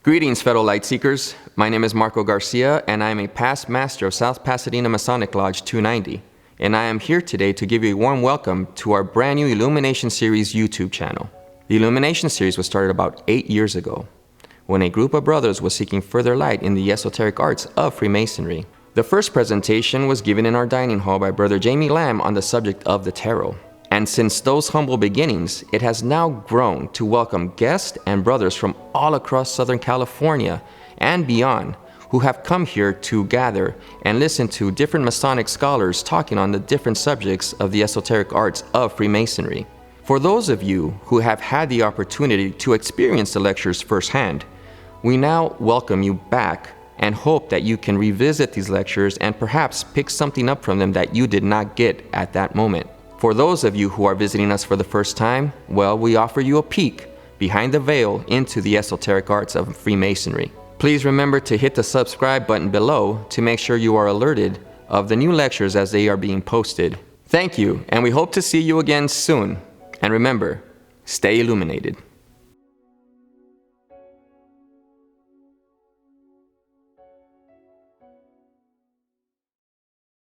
Greetings, fellow light seekers. My name is Marco Garcia, and I am a past master of South Pasadena Masonic Lodge 290. And I am here today to give you a warm welcome to our brand new Illumination series YouTube channel. The Illumination series was started about 8 years ago, when a group of brothers was seeking further light in the esoteric arts of Freemasonry. The first presentation was given in our dining hall by Brother Jamie Lamb on the subject of the tarot. And since those humble beginnings, it has now grown to welcome guests and brothers from all across Southern California and beyond who have come here to gather and listen to different Masonic scholars talking on the different subjects of the esoteric arts of Freemasonry. For those of you who have had the opportunity to experience the lectures firsthand, we now welcome you back and hope that you can revisit these lectures and perhaps pick something up from them that you did not get at that moment. For those of you who are visiting us for the first time, well, we offer you a peek behind the veil into the esoteric arts of Freemasonry. Please remember to hit the subscribe button below to make sure you are alerted of the new lectures as they are being posted. Thank you, and we hope to see you again soon. And remember, stay illuminated.